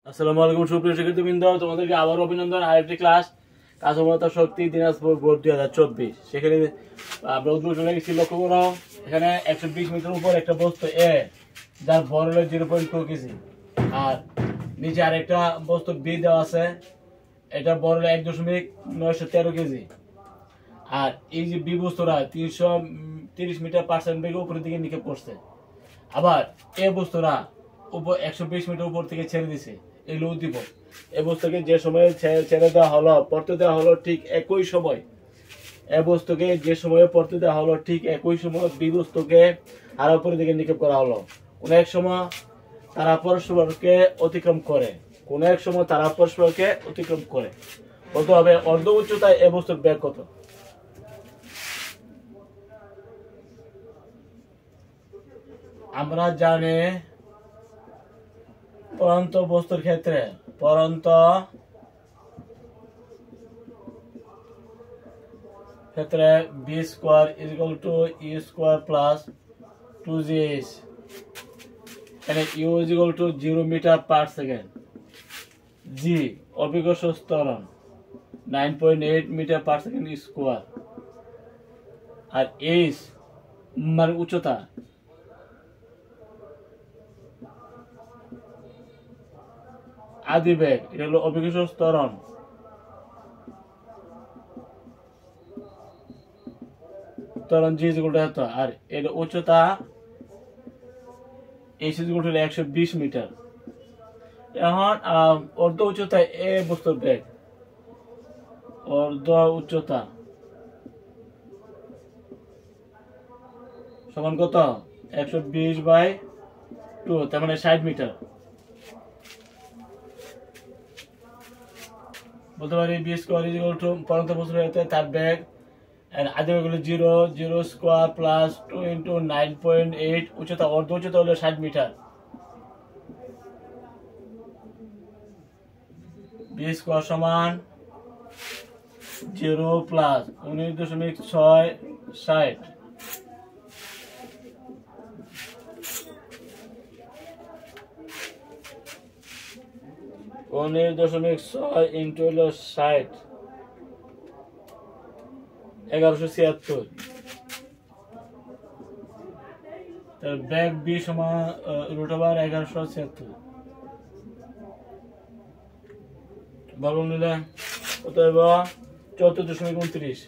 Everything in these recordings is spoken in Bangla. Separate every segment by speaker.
Speaker 1: আসসালামু আলাইকুম সুপ্রিয় শিক্ষার্থীবৃন্দ, তোমাদেরকে আবার অভিনন্দন। আরেকটি ক্লাস কার্যক্ষমতা শক্তি দিনাজপুর বোর্ড 2024। সেখানে আমরা উদ্বোধন লেগেছি। লক্ষ্য করো, এখানে 120 মিটার উপর একটা বস্তু এ, যার ভর হলো 0.2 কেজি, আর নিচে আরেকটা বস্তু বি দেওয়া আছে, এটা ভর হলো 1.913 কেজি। আর এই যে বি বস্তুরা 330 মিটার পার সেকেন্ড বেগে উপরের দিকে নিক্ষেপ করছে। আবার এ বস্তুরা 120 মিটার উপর থেকে ছেড়ে দিছে। এগুলো উদ্দীপক। এ বস্তুকে যে সময়ে ছেড়ে দেওয়া হলো, পড়তে দেওয়া হলো, ঠিক একই সময় এ বস্তুকে যে সময়ে পড়তে দেওয়া হলো, ঠিক একই সময় বি বস্তুকে আর উপরের দিকে নিক্ষেপ করা হলো। কোন এক সময় তারা পরস্পরকে অতিক্রম করে, কোন এক সময় তারা পরস্পরকে অতিক্রম করে। কত হবে? অর্ধ উচ্চতায় এ বস্তুর বেগ কত? আমরা জানি পরন্ত বস্তুর ক্ষেত্রে পরন্ত ক্ষেত্রে v square is equal to u square plus 2gh। এখানে u is equal to 0 metre per second, g অভিকর্ষ ত্বরণ 9.8 মিটার পার সেকেন্ড স্কোয়ার, আর এইচ মানে উচ্চতা আদি বেগ, এটা হলো অভিকর্ষ ত্বরণ। ত্বরণ জি ইজ ইকুয়াল টু এত, আর এর উচ্চতা h is equal to 120 metre. এখন অর্ধ উচ্চতায় এ বস্তুর বেগ, অর্ধ উচ্চতা সমান কত? 120/2, তার মানে 60 মিটার। বলতে পারি b square is equal to পরন্ত বস্তু হতে তার বেগ আদি বেগ হলো 0 স্কোয়ার প্লাস 2 ইন্টু 9.8, উচ্চতা অর্ধ উচ্চতা হলো 60 মিটার। বি স্কোয়ার সমান 0 প্লাস 19.660, ইন্টু হলো 60, 1176। তার ব্যাগ বি সমান √11 1176 বর্গ নিলে কত হইব? 14.29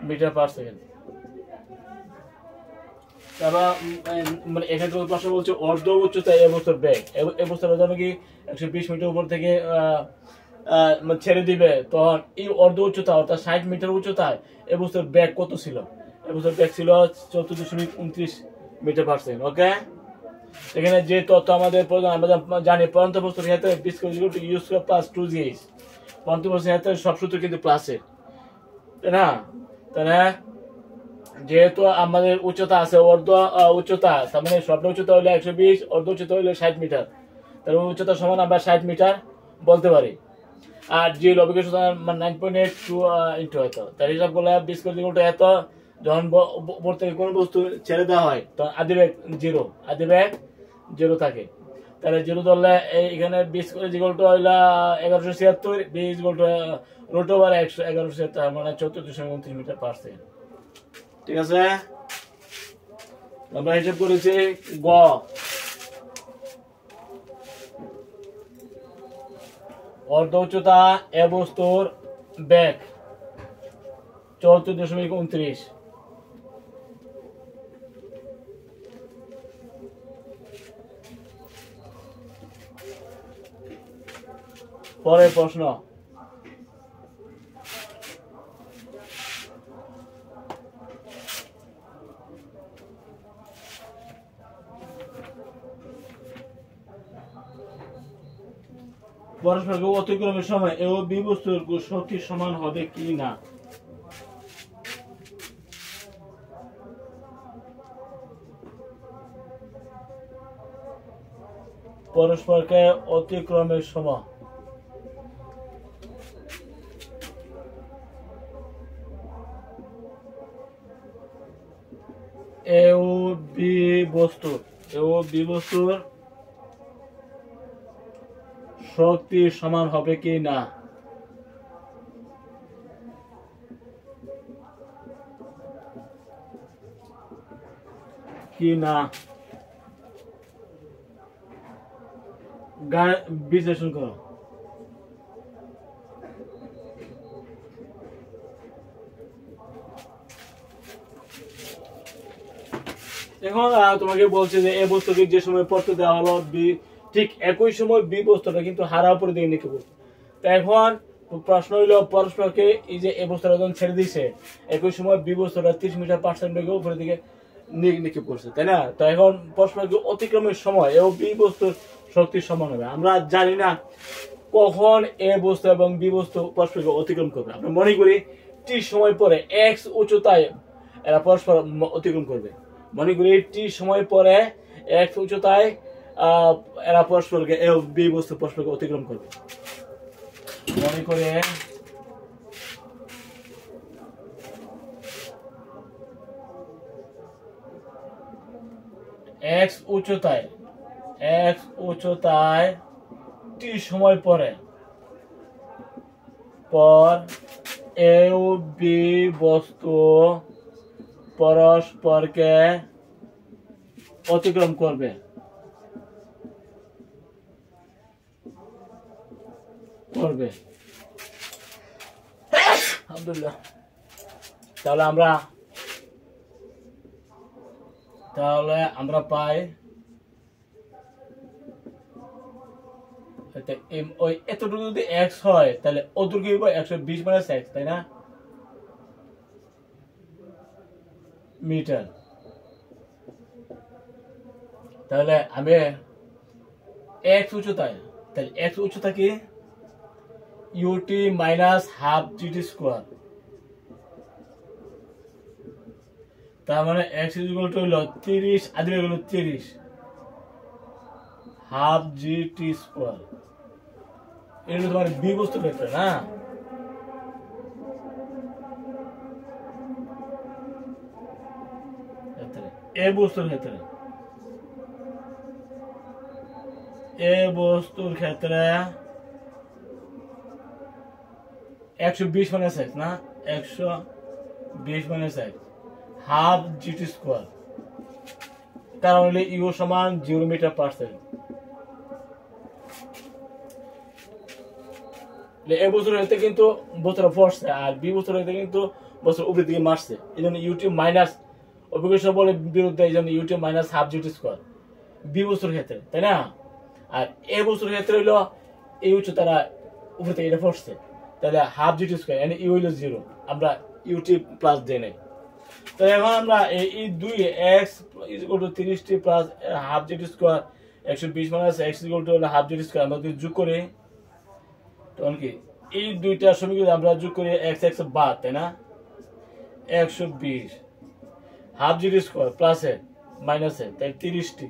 Speaker 1: মিটার পার সেকেন্ড। তারপর মানে এখানে প্রশ্ন বলছে অর্ধ উচ্চতায় এ বস্তুর বেগ। এ বস্তুটা যেন কি 120 মিটার উপর থেকে ছেড়ে দিবে, তখন এই অর্ধ উচ্চতা অর্থাৎ 60 মিটার উচ্চতায় এ বস্তুর বেগ কত ছিল? এ বস্তুর বেগ ছিল 14.29 মিটার পার সেকেন্ড। ওকে, এখানে যে তথ্য আমাদের প্রয়োজন, আমরা জানি পরন্ত বস্তুর ক্ষেত্রে v square u square plus 2gh। পরন্ত বস্তুর ক্ষেত্রে সব সূত্র কিন্তু প্লাসের, তাই না? তাহলে যেহেতু আমাদের উচ্চতা আছে অর্ধ উচ্চতা, তার মানে সবটা উচ্চতা হলো 120, অর্ধ উচ্চতা হলো 60 মিটার, তার উচ্চতা সমান আমরা 60 মিটার বলতে পারি। আর যে অভিকর্ষ 9.82 ইন্টু এত, তার হিসাব করলে বি স্কয়ার এত। যখন উপর থেকে কোনো বস্তু ছেড়ে দেওয়া হয় তখন আদি বেগ 0, আদি বেগ 0 থাকে। তাহলে 0 ধরলে এখানে বি স্কয়ার হইল 1176, বি ইজ ইকুয়াল টু √11 1176, মানে 14.29 মিটার পার সেকেন্ড। ঠিক আছে, আমরা হিসাব করেছি। গ অর্ধ উচ্চতা এ বস্তুর বেগ 14.29। পরের প্রশ্ন, পরস্পরকে অতিক্রমের সময় এ ও বি বস্তুর শক্তি সমান হবে কি না? পরস্পরকে অতিক্রমের সময় এ ও বি বস্তুর শক্তি সমান হবে কি না? কি না বিশ্লেষণ করো। এখন তোমাকে বলছে যে এ বস্তুকে যে সময় পড়তে দেওয়া হলো ঠিক একই সময় বি বস্তুটা কিন্তু হারার উপর দিকে নিক্ষেপ করছে। তো এখন প্রশ্ন হইলো পরস্পরকে এই যে এ বস্তুটা যখন ছেড়ে দিছে একই সময় বি বস্তুটা 30 মিটার পার সেকেন্ড বেগে উপরের দিকে নিক্ষেপ করছে, তাই না? তো এখন পরস্পরকে অতিক্রমের সময় এবং বি বস্তুর শক্তি সমান হবে। আমরা জানি না কখন এ বস্তু এবং বি বস্তু পরস্পরকে অতিক্রম করবে। আমরা মনে করি টি সময় পরে এক্স উচ্চতায় এরা পরস্পর অতিক্রম করবে। মনে করি টি সময় পরে এক্স উচ্চতায় এরা পরস্পরকে বি বস্তু পরস্পরকে অতিক্রম করবে। মনে করে এক্স উচ্চতায় টি সময় পরে এ ও বি বস্তু পরস্পরকে অতিক্রম করবে। আলহামদুলিল্লাহ। তাহলে আমরা পাই ওই এতটুকু যদি এক্স হয় তাহলে অতটুকু 120 মাইনাস এক্স, তাই না? মিটার। তাহলে আমি এক্স উচ্চতায়, তাহলে এক্স উচ্চতা কি u t minus half g t square. তার মানে এক্স ইকুয়াল টু হলো 30 আদি হলো 30 হাফ জিটি স্কোয়ার। এটা তোমার বি বস্তু ক্ষেত্রে না, এ বস্তুর ক্ষেত্রে 120 মাইনাস এক্স না, 120 minus x half g t square. কারণ হলে ইউ সমান 0 মিটার পার সেকেন্ড। এ বছর হইতে কিন্তু বছর পড়ছে আর বি বছর হইতে কিন্তু বছর উপরের দিকে মারছে, এই জন্য ইউটিউব মাইনাস অভিজ্ঞতা বলে বিরুদ্ধে, এই জন্য u t minus half g t square বি বছর ক্ষেত্রে, তাই না? আর এ বছর ক্ষেত্রে হইলো এই উচ্চতারা উপরে থেকে এটা পড়ছে, তাহলে হাফ জিটি স্কোয়ার মানে ইউ হইলো 0, আমরা ইউটিউব প্লাস দিয়ে নেই। তো এখন আমরা এই 2 x equal to 30 T plus half g t square 120 minus x equal to half g t square আমরা যোগ করি, তখন কি এই দুইটা সমীকরণ আমরা যোগ করি এক্স এক্স বাদ, তাই না? 120 হাফ জিটি স্কোয়ার প্লাসে মাইনাসে, তাই 30টি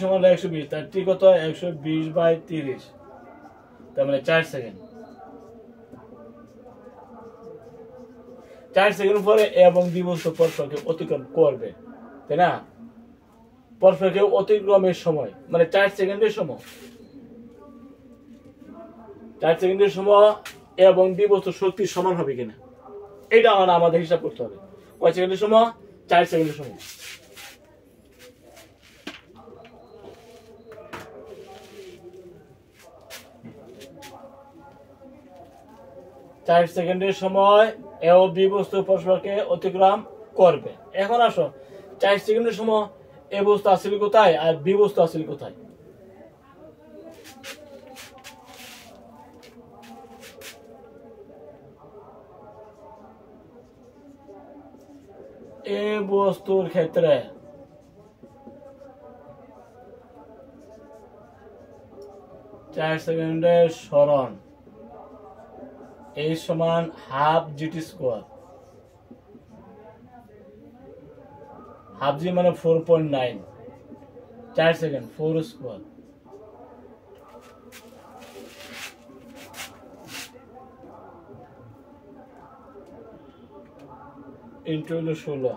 Speaker 1: সমান 120, তার টি কত 120/30, তার মানে 4 সেকেন্ড। 4 সেকেন্ড পরে এবং বি বস্তু পরস্পরকে অতিক্রম করবে, তাই না? পরস্পরকে অতিক্রমের সময় মানে 4 সেকেন্ডের সময়, 4 সেকেন্ডের সময় এবং বি বস্তুর শক্তি সমান হবে কিনা এটা আমাদের হিসাব করতে হবে। কয় সেকেন্ডের সময়? 4 সেকেন্ডের সময়। চার সেকেন্ডের সময় এ ও বি বস্তু পরস্পরকে অতিক্রম করবে। এখন আসো 4 সেকেন্ডের সময় এ বস্তু আসলে কোথায় আর বি বস্তু আসলে কোথায়? এ বস্তুর ক্ষেত্রে 4 সেকেন্ডের সরণ এই সমান হাফ জিটি স্কোয়ার। হাফ জি মানে 4.9, 4 সেকেন্ড 4 স্কোয়ার ইন্টু 16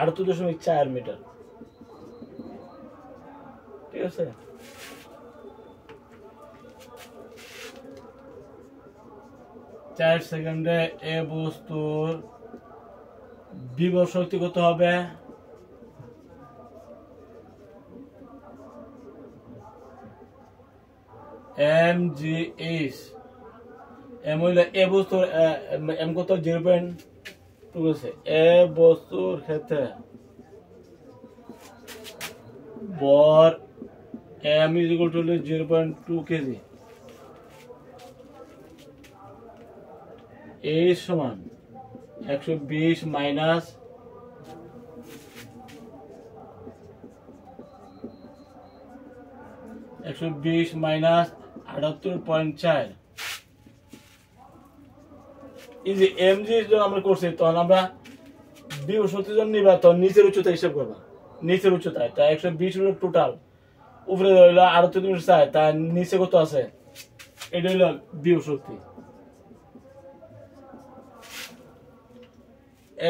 Speaker 1: 38.4 মিটার, ঠিক আছে? চার সেকেন্ডে এ বস্তুর বিভব শক্তি কত হবে? mgh। এম হইলে এ বস্তুর এম কত? 0.2 আছে। এ বস্তুর ক্ষেত্রে ভর m is equal to 0.2 KG. a সমান 120 মাইনাস 78.4। এই যে mg যখন আমরা করছি তখন আমরা বিভব শক্তির জন্য নিবা, তখন নিচের উচ্চতা হিসাব করবা। নিচের উচ্চতা তা 120 হলো টোটাল, উপরে হইলো 38.4, তার নিচে কত আছে? এটা হইলো বিভব শক্তি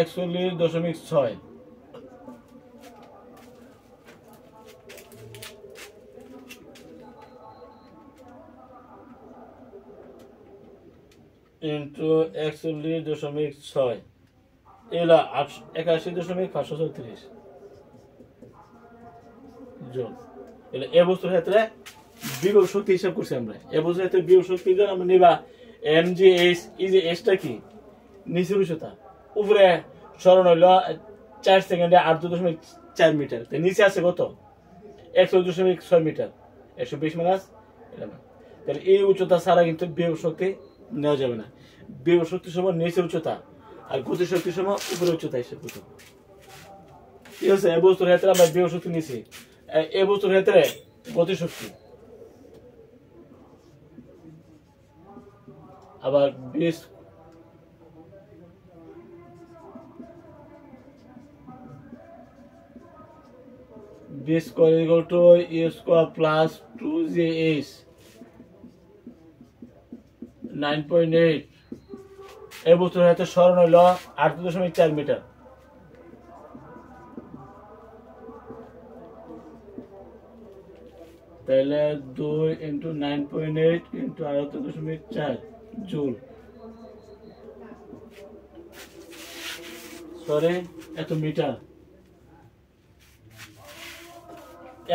Speaker 1: 41.6। ইন্টু 41.6 এলা 81.536 জন। এলা এ বস্তুর ক্ষেত্রে বিভব শক্তি হিসাব করছি আমরা। এ বস্তুর ক্ষেত্রে বিভব শক্তি জন আমরা নিবা mgh। এই যে h টা কি? নিচের উচ্চতা, উপরে সরণ হইল 4 সেকেন্ডে 8.4 মিটার, তো নিচে আছে কত? 1.6 মিটার। 120 মাইনাস 11। তাহলে এই উচ্চতা ছাড়া কিন্তু বিভব শক্তি নেওয়া যাবে না। বিভব শক্তির সময় নিচের উচ্চতা আর গতি শক্তির সময় উপরের উচ্চতা হিসেবে করতে হবে। ঠিক আছে? এই বস্তুর ক্ষেত্রে আমরা বিভব শক্তি নিছি, এই বস্তুর ক্ষেত্রে গতি শক্তি। আবার b square equal to a square plus 2jh 9.8। এই বস্তুর ক্ষেত্রে সরণ হইল 8.4 মিটার। তাহলে 2 ইন্টু 9.8 ইন্টু 8.4 জুল। সরি, এত মিটার।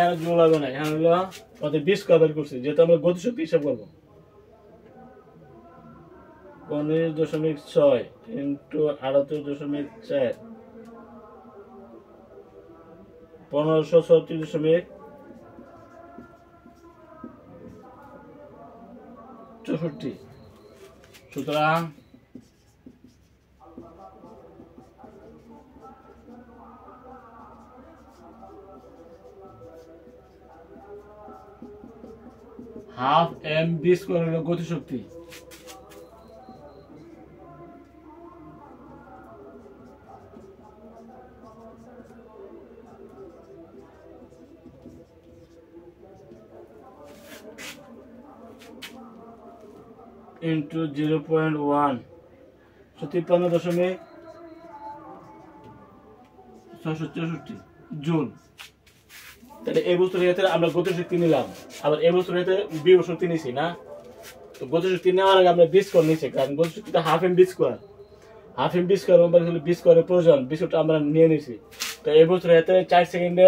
Speaker 1: এর জুল হবে না, এখানে হলো আমাদের 20 কভার করছি, যেহেতু আমরা গতিশক্তি হিসাব করবো। 15.6 ইন্টু 38.4 1534। সুতরাং হাফ এম বি স্কয়ার হলো গতিশক্তি। Into 0.1 53.664 joule. তাহলে এই বস্তুর ক্ষেত্রে আমরা গতিশক্তি নিলাম, আবার এই বস্তুর ক্ষেত্রে বিভব শক্তি নিছি না। তো গতিশক্তি নেওয়ার আগে আমরা বি স্কয়ার নিছি, কারণ গতিশক্তিটা half m v square. Half m v square হলে বি স্কয়ারের প্রয়োজন, বিস্কুটটা আমরা নিয়ে নিছি। তো এই বস্তুর ক্ষেত্রে 4 সেকেন্ডে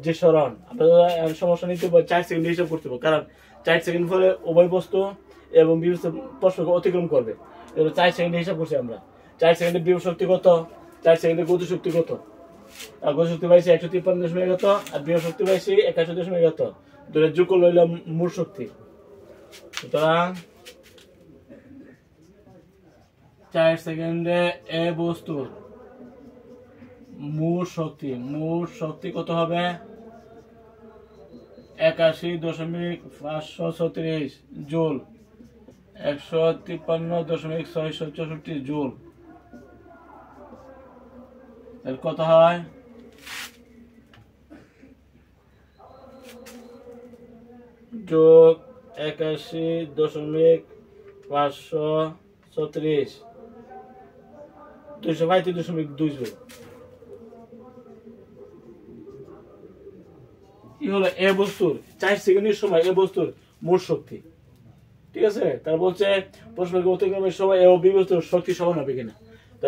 Speaker 1: যে সরণ, আপনারা সমস্যা নিতে 4 সেকেন্ড হিসাব করতে হবে, কারণ 4 সেকেন্ড পরে উভয় বস্তু এবং বিভব পরস্পরকে অতিক্রম করবে। 4 সেকেন্ড হিসাব করছি আমরা। 4 সেকেন্ডে বিভব শক্তি কত, 4 সেকেন্ডে গতিশক্তি কত? গতিশক্তি পাইছি 153 কত, আর বিভব শক্তি পাইছি 81 কত। দুটো যোগ করলে হইল মূল শক্তি। সুতরাং 4 সেকেন্ডে এ বস্তুর মূল শক্তি কত হবে? 81.536 জুল। 153.664 জুল। তাহলে কত হয়? যোগ 81.536 235.2 জুল। হলো এ বস্তুর 4 সেকেন্ডের সময় এ বস্তুর মোট শক্তি। ঠিক আছে, তার বলছে পরস্পরকে অতিক্রমের সময় এ ও বি বস্তুর শক্তি সমান হবে কিনা। তো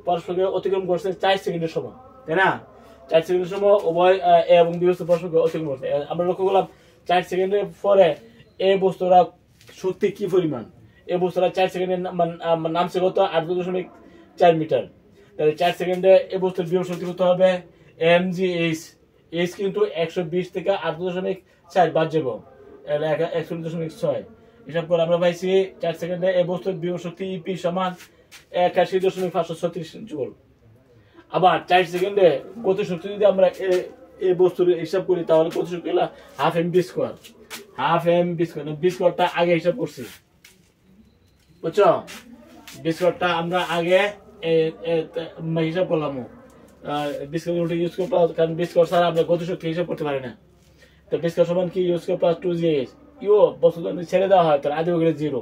Speaker 1: পরস্পরকে অতিক্রম করছে 4 সেকেন্ডের সময়, তাই না? 4 সেকেন্ডের সময় উভয় এ এবং বি বস্তু পরস্পরকে অতিক্রম করছে। আমরা লক্ষ্য করলাম 4 সেকেন্ডের পরে এ বস্তুরা শক্তি কি পরিমাণ। এ বস্তুরা 4 সেকেন্ডে নামছে কত 8.4 মিটার। তাহলে 4 সেকেন্ডে এ বস্তুর বিভব শক্তি কত হবে mgh। এইচ কিন্তু 120 থেকে 8.4 বাদ যাব, 1.6। হিসাব করে আমরা পাইছি 4 সেকেন্ডে এ বস্তুর বিভব শক্তি ইপি সমান 81.536 জুল। আবার 4 সেকেন্ডে গতি শক্তি যদি আমরা এই বস্তুর হিসাব করি তাহলে গতি শক্তি হলো half m v square. Half m v square, v স্কোয়ারটা আগে হিসাব করছি, বুঝছো? বি স্কোয়ারটা আমরা আগে হিসাব করলাম, বি স্কোয়ার ইউজ করতে, কারণ বি স্কোয়ার ছাড়া আমরা গতি শক্তি হিসাব করতে পারি না। তো বি স্কোয়ার সমান কি use square plus 2gh। You বস্তু ছেড়ে দেওয়া হয় তাহলে আদি গেলে 0।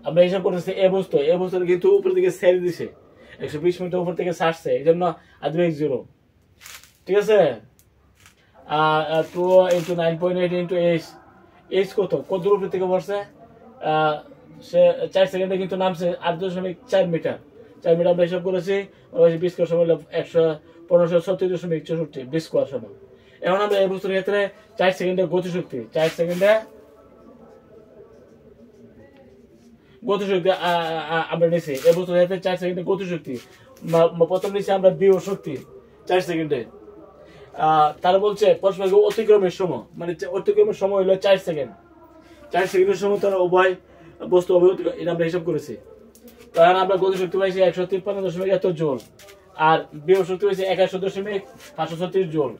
Speaker 1: আমরা হিসাব করতেছি এ বস্তু কিন্তু উপর দিকে ছেড়ে দিছে, 120 মিটার উপর থেকে ছাড়ছে, এই জন্য আদি 0। ঠিক আছে, 2 × 9.8 × h কত দূর উপর থেকে পড়ছে? সে 4 সেকেন্ডে কিন্তু নামছে 8.4 মিটার। 4 মিটার আমরা হিসাব করেছি, বি স্কোয়ার সমান 1536.64 বি স্কোয়ার সমান। এখন আমরা এই বস্তুর ক্ষেত্রে 4 সেকেন্ডে গতিশক্তি, 4 সেকেন্ডে গতিশক্তি আমরা নিছি। এই বস্তুর ক্ষেত্রে 4 সেকেন্ডে গতিশক্তি প্রথম নিছি আমরা বিভব শক্তি 4 সেকেন্ডে। তারা বলছে পরস্পরকে অতিক্রমের সময়, মানে অতিক্রমের সময় হলো 4 সেকেন্ড। 4 সেকেন্ডের সময় তারা উভয় বস্তু এটা আমরা হিসাব করেছি। তখন আমরা গতিশক্তি পাইছি 153.এত জুল, আর বিভব শক্তি পাইছি 81.536 জুল।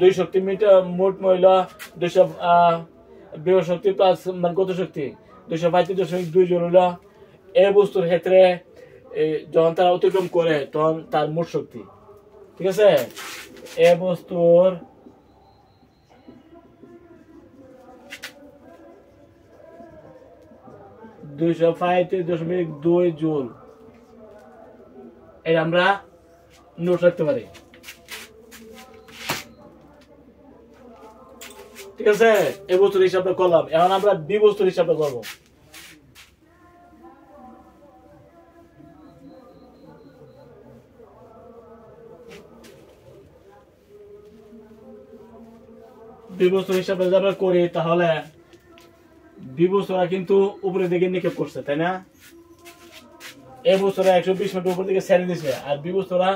Speaker 1: 2 শক্তি মিটার মোট মহিলা 200 বিভব শক্তি প্লাস মানে গতিশক্তি 235.2 জুল হলো এ বস্তুর ক্ষেত্রে যখন তারা অতিক্রম করে তখন তার মোট শক্তি। ঠিক আছে, এ বস্তুর $235.2 জুল, এটা আমরা নোট রাখতে পারি। ঠিক আছে, এ বস্তুর হিসাবটা করলাম। এখন আমরা বি বস্তুর হিসাবটা করবো। বি বস্তুর হিসাবে যদি আমরা করি তাহলে বি বস্তুরা কিন্তু উপরের দিকে নিক্ষেপ করছে, তাই না? এ বস্তুরা 120 মিটার উপর দিকে ছেড়ে দিছে, আর বি বস্তুরা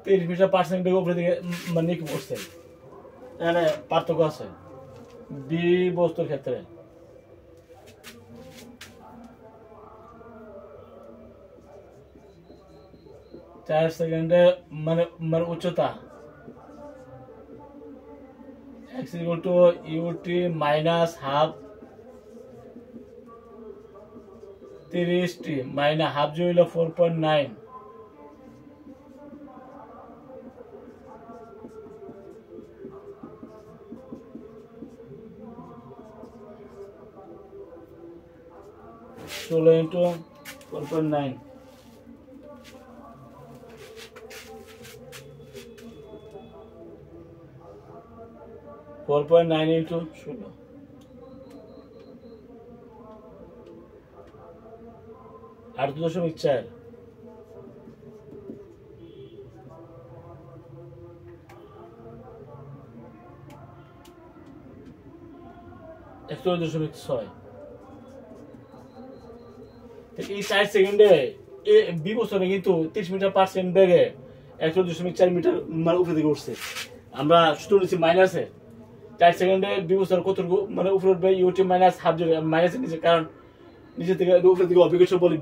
Speaker 1: 30 মিটার পার্সেন্ট উপরের দিকে নিক্ষেপ করছে। এখানে পার্থক্য আছে বি বস্তুর ক্ষেত্রে। চার সেকেন্ডে মানে উচ্চতা x = ut minus half 30t minus half j হলো 4.9। ষোলো ইন্টু 4.9 4.9 ইন্টু 16 8.4। এই 4 সেকেন্ডে বি বস্তুটা কিন্তু 30 মিটার পার সেকেন্ড বেগে 1.4 মিটার উপরে দিকে উঠছে। আমরা সূত্র নিচ্ছি মাইনাসে, 4 সেকেন্ডে বি বস্তুর কতটুকু উপরে উঠবে ইউটি মাইনাস হাফ জুড়ে মাইনাসে নিচে, কারণ নিচে থেকে উপরের দিকে অভিজ্ঞ বলি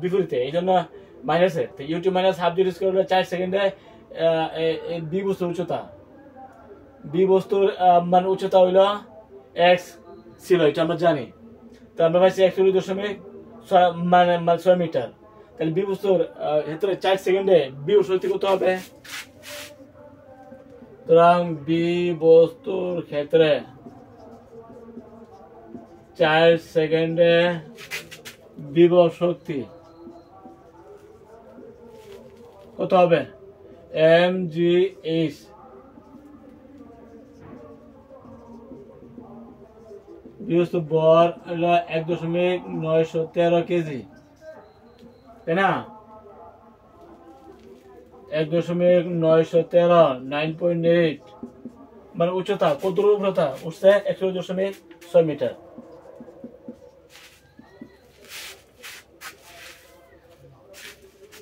Speaker 1: বিপরীতে, এই জন্য মাইনাসে। ইউটি মাইনাস হাফ জুড়ে করলে 4 সেকেন্ডে বি বস্তুর উচ্চতা, বি বস্তুর উচ্চতা হইল এক্স ছিল, এটা আমরা জানি। তো আমরা পাইছি 1.6 মিটার। তাহলে বি বস্তুর ক্ষেত্রে 4 সেকেন্ডে বি শক্তি কত হবে? সুতরাং বি বস্তুর ক্ষেত্রে 4 সেকেন্ডে বিভব শক্তি কত হবে? mgh বস্তু ভর হলো 1.913 কেজি, তাই না? 1.913 9.8 মানে উচ্চতা কত উচ্চতা উঠছে 1.6 মিটার।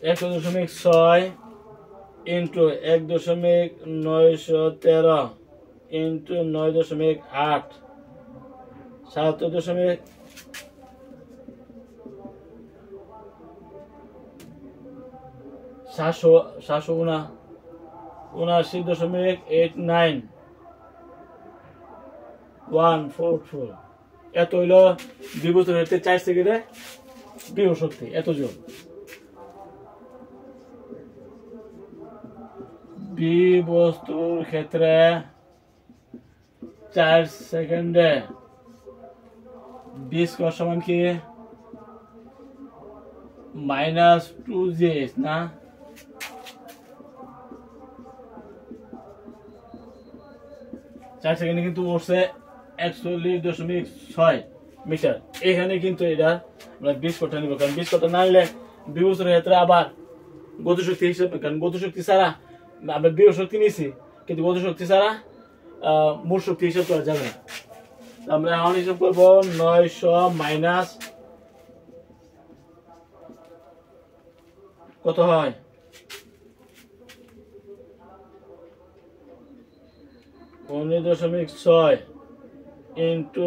Speaker 1: একশো দশমিক ছয় ইন্টু 1.913 ইন্টু 9.8 77 779.144 এত হইল বিভূতির হইতে 4 সেকেন্ডে বিভব শক্তি এত জোর। বস্তুর ক্ষেত্রে 4 সেকেন্ডে বি স্কয়ার সমান কি -2gs না? চার সেকেন্ডে কিন্তু উঠছে 41.6 মিটার। এখানে কিন্তু এটা আমরা 20 কটা নিব, কারণ 20 কটা না নিলে বিভূতির ক্ষেত্রে আবার গতিশক্তি হিসেবে, কারণ গতিশক্তি ছাড়া আমরা বিভব শক্তি নিয়েছি, কিন্তু গতিশক্তি ছাড়া মূল শক্তি হিসাব করা যাবে না। আমরা এখন হিসাব করবো 900 মাইনাস কত হয় 19.6 ইন্টু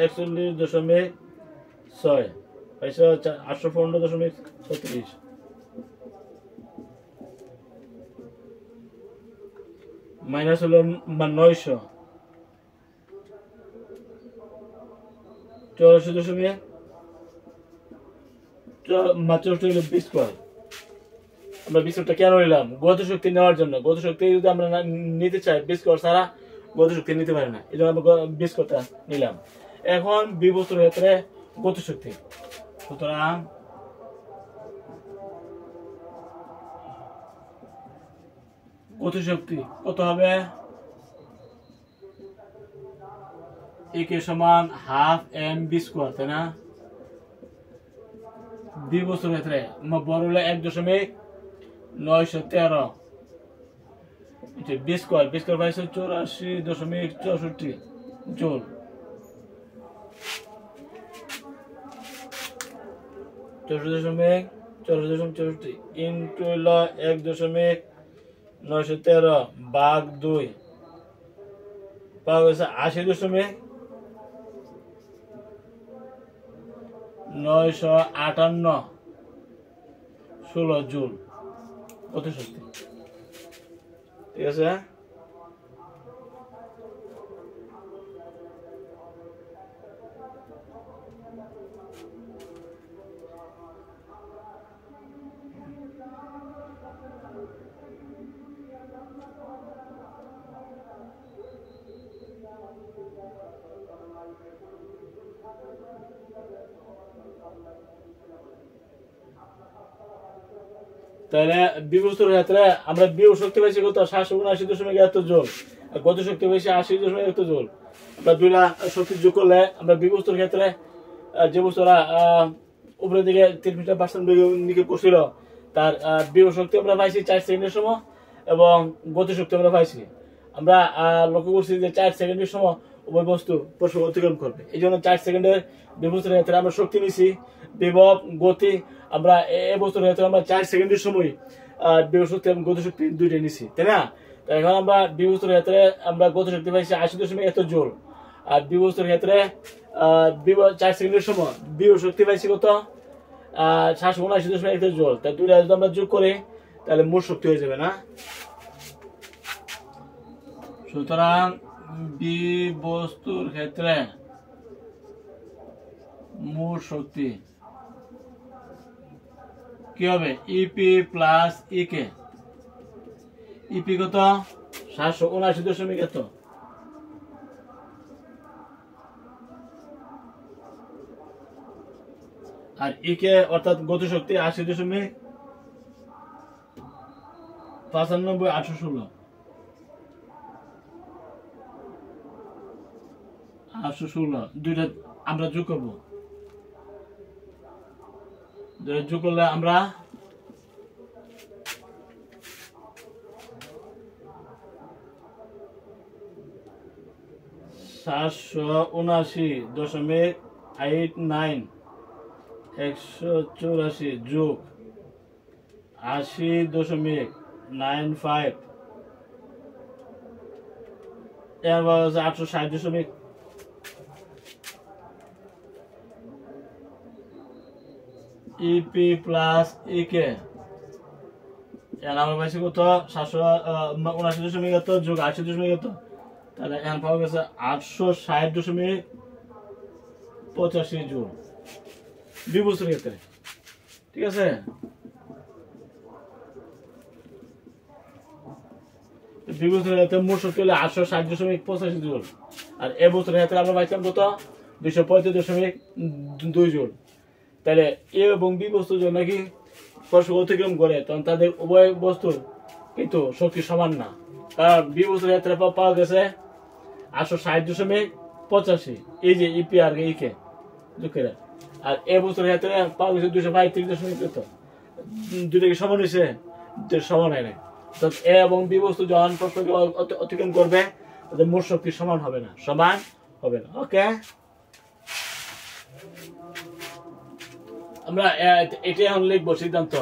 Speaker 1: 41.6 815.36 মাইনাস হলো 900 84.64 20 স্কয়ার। আমরা 20 কেন নিলাম? গতিশক্তি নেওয়ার জন্য। গতিশক্তি যদি আমরা নিতে চাই 20 স্কয়ার ছাড়া গতিশক্তি নিতে পারে না, এই জন্য আমরা 20 স্কয়ারটা নিলাম। এখন বিবস্তুর ক্ষেত্রে গতিশক্তি, সুতরাং গতিশক্তি কত হবে? একে সমান হাফ এম বি স্কয়ার, তাই না? বিবস্তুর ক্ষেত্রে বড় হলো 1.913 বি স্কয়ার, বি স্কয়ার পাইছে 84.64 জুল। 84.64 ইন্টু 1.913 ভাগ 2 পাওয়া গেছে 80.958 জুল গতিশক্তি। ঠিক আছে, তাহলে বিবস্তুর ক্ষেত্রে আমরা বিভব শক্তি পাইছি কত? 779.71 জুল, আর গতিশক্তি পাইছি 80.1 জুল। আমরা দুইটা শক্তি যোগ করলে আমরা বিবস্তুর ক্ষেত্রে যে বস্তুরা উপরের দিকে 3 মিটার পার্সেন্ট নিক্ষেপ করছিল তার বিভব শক্তি আমরা পাইছি 4 সেকেন্ডের সময়, এবং গতিশক্তি আমরা পাইছি। আমরা লক্ষ্য করছি যে 4 সেকেন্ডের সময় উভয় বস্তু পরস্পর অতিক্রম করবে, এই জন্য 4 সেকেন্ডের বিবস্তুর ক্ষেত্রে আমরা শক্তি নিছি, বিভব গতি। আমরা এই বস্তুর ক্ষেত্রে আমরা 4 সেকেন্ডের সময় বিভব শক্তি এবং গতিশক্তি দুইটাই নিছি, তাই না? তো এখন আমরা বিবস্তুর ক্ষেত্রে আমরা গতিশক্তি পাইছি 80.1 জুল, আর বিবস্তুর ক্ষেত্রে 4 সেকেন্ডের সময় বিভব শক্তি পাইছি কত? 779.1 জুল। তাই দুইটা যদি আমরা যোগ করি তাহলে মোট শক্তি হয়ে যাবে, না? সুতরাং বিবস্তুর ক্ষেত্রে মোট শক্তি কি হবে? ইপি প্লাস ইকে। ইপি কত? 779.1 আর ইকে অর্থাৎ গতিশক্তি 80.95 816 দুইটা আমরা যোগ করব। যোগ করলে আমরা 779.89 184 যোগ 80.95 এর বার হচ্ছে 860. ইপি প্লাস ইকে এর আমার পাইছি কত 779 যোগ 80, তাহলে এখন পাওয়া গেছে 860.85 জুল বিবস্তুর ক্ষেত্রে। ঠিক আছে, বিবস্তুর ক্ষেত্রে মোট শক্তি হলো 860.85 জুল, আর এ বস্তুর ক্ষেত্রে আমরা পাইছিলাম কত 235.2 জুল। তাহলে এ এবং বি বস্তুর জন্য কি পরস্পর অতিক্রম করে, তখন তাদের উভয় বস্তুর কিন্তু শক্তি সমান না। কারণ বি বস্তুর ক্ষেত্রে পাওয়া গেছে 860.85, এই যে ইপি আর ইকে দুঃখের, আর এ বস্তুর ক্ষেত্রে পাওয়া গেছে 235.2, দুটো কি সমান হয়েছে? সমান হয় না। এ এবং বি বস্তু যখন পরস্পরকে অতিক্রম করবে তাদের মোট শক্তি সমান হবে না, সমান হবে না। ওকে, আমরা এটি এখন লিখবো সিদ্ধান্ত।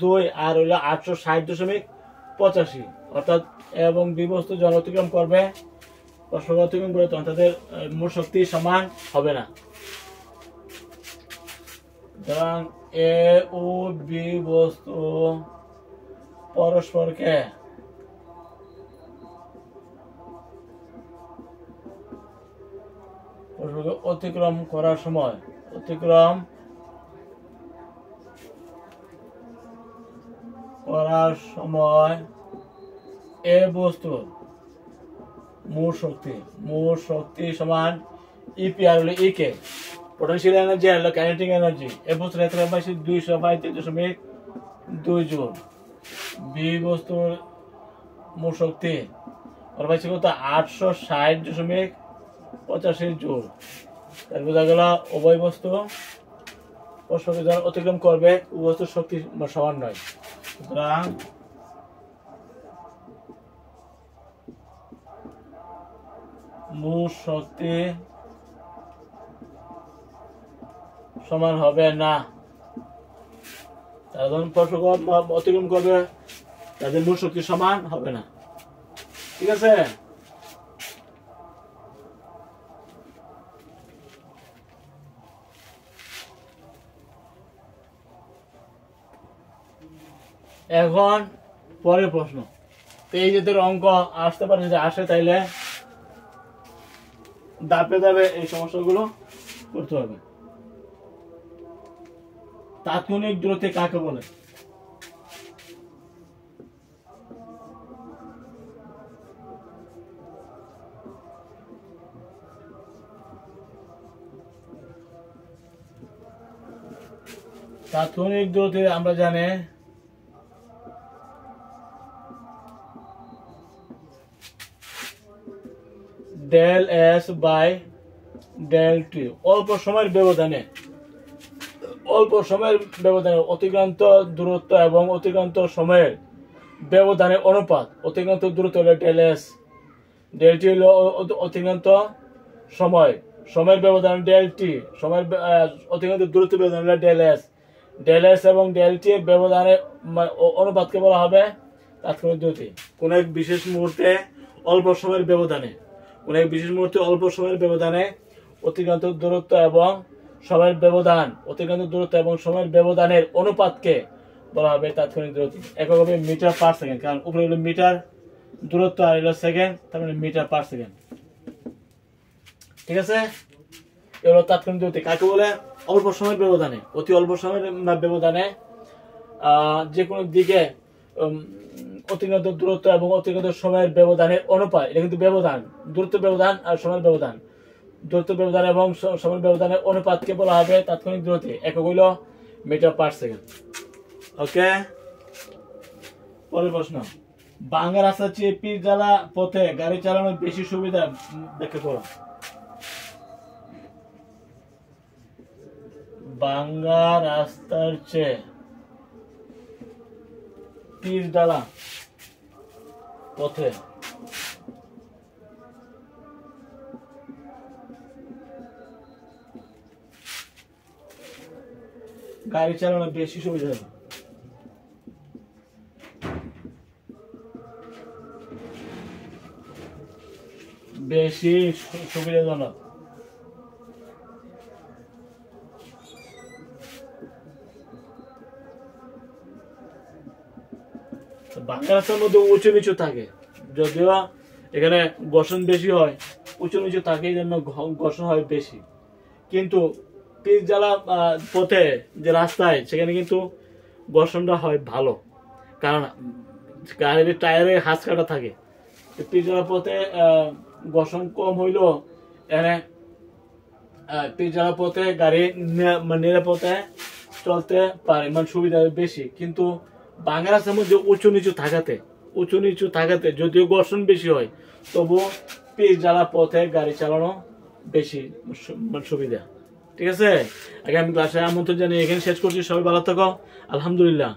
Speaker 1: ,2 আর হইলো 860.85, অর্থাৎ এবং বি বস্তু যখন অতিক্রম করবে পরস্পর অতিক্রম করে তখন তাদের মোট শক্তি সমান হবে না। সুতরাং এ ও বি বস্তু পরস্পরকে অতিক্রম করার সময় এ বস্তুর মোট শক্তি সমান ইপি আর হলো ইকে, পোটেনশিয়াল এনার্জি আর হলো কাইনেটিক এনার্জি। এ বস্তুর ক্ষেত্রে পাইছি 235.2 জুল, বি বস্তুর মোট শক্তি আর পাইছি কত 860.85 জুল। তার বোঝা গেল উভয় বস্তু পরস্পরকে যখন অতিক্রম করবে উভয় বস্তুর শক্তি সমান নয়। সুতরাং মোট শক্তি সমান হবে না। তারা যখন পরস্পর অতিক্রম করবে তাদের মোট শক্তি সমান হবে না। ঠিক আছে, এখন পরের প্রশ্ন। এই যে অঙ্ক আসতে পারে, যদি আসে তাইলে ধাপে ধাপে এই সমস্যাগুলো করতে হবে। তাৎক্ষণিক দূরত্ব কাকে বলে? তাৎক্ষণিক দূরত্ব আমরা জানি del s by del t. অল্প সময়ের ব্যবধানে অতিক্রান্ত দূরত্ব এবং অতিক্রান্ত সময়ের ব্যবধানের অনুপাত। অতিক্রান্ত দূরত্ব হলো ডেল এস, ডেল টি হলো অতিক্রান্ত সময়ের ব্যবধান ডেল টি, সময়ের অতিক্রান্ত দূরত্ব ব্যবধান হলো ডেল এস। ডেল এস এবং ডেল টি এর ব্যবধানের অনুপাতকে বলা হবে তাৎক্ষণিক দূরত্ব। কোন এক বিশেষ মুহূর্তে অল্প সময়ের ব্যবধানে অতিক্রান্ত দূরত্ব এবং সময়ের ব্যবধানের অনুপাতকে বলা হবে তাৎক্ষণিক দূরত্ব। একক হবে মিটার পার সেকেন্ড, কারণ উপরে হলো মিটার দূরত্ব আর হলো সেকেন্ড, তার মানে মিটার পার সেকেন্ড। ঠিক আছে, এগুলো তাৎক্ষণিক দূরত্ব কাকে বলে? অল্প সময়ের ব্যবধানে, অতি অল্প সময়ের ব্যবধানে যে কোনো দিকে অতিক্রান্ত দূরত্ব এবং অতিক্রান্ত সময়ের ব্যবধানের অনুপাত। এটা কিন্তু ব্যবধান, দূরত্ব ব্যবধান আর সময়ের ব্যবধান। দূরত্ব ব্যবধান এবং সময় ব্যবধানের অনুপাতকে বলা হবে তাৎক্ষণিক দূরত্ব। একক হইল মিটার পার সেকেন্ড। ওকে, পরের প্রশ্ন, ভাঙ্গা রাস্তার চেয়ে পিচ জ্বালা পথে গাড়ি চালানোর বেশি সুবিধা ব্যাখ্যা করো। ভাঙ্গা রাস্তার চেয়ে পিচ জ্বালা পথে গাড়ি চালানোর বেশি সুবিধা, বেশি সুবিধাজনক। ভাঙ্গা রাস্তার মধ্যে উঁচু নিচু থাকে, যদিও এখানে ঘর্ষণ বেশি হয়, উঁচু নিচু থাকে এই জন্য ঘর্ষণ হয় বেশি, কিন্তু পিচ জ্বালা পথে যে রাস্তায় সেখানে কিন্তু ঘর্ষণটা হয় ভালো, কারণ গাড়ির টায়ারে হাঁস কাটা থাকে। পিচ জ্বালা পথে ঘর্ষণ কম হইলেও এখানে পিচ জ্বালা পথে গাড়ি নিরাপদে চলতে পারে, মানে সুবিধা বেশি। কিন্তু ভাঙ্গা রাস্তার মধ্যে উঁচু নিচু থাকাতে যদিও ঘর্ষণ বেশি হয়, তবু পিচ জ্বালা পথে গাড়ি চালানো বেশি সুবিধা। ঠিক আছে, আগামী ক্লাসে আমন্ত্রণ জানিয়ে এখানে শেষ করছি। সবাই ভালো থাকো, আলহামদুলিল্লাহ।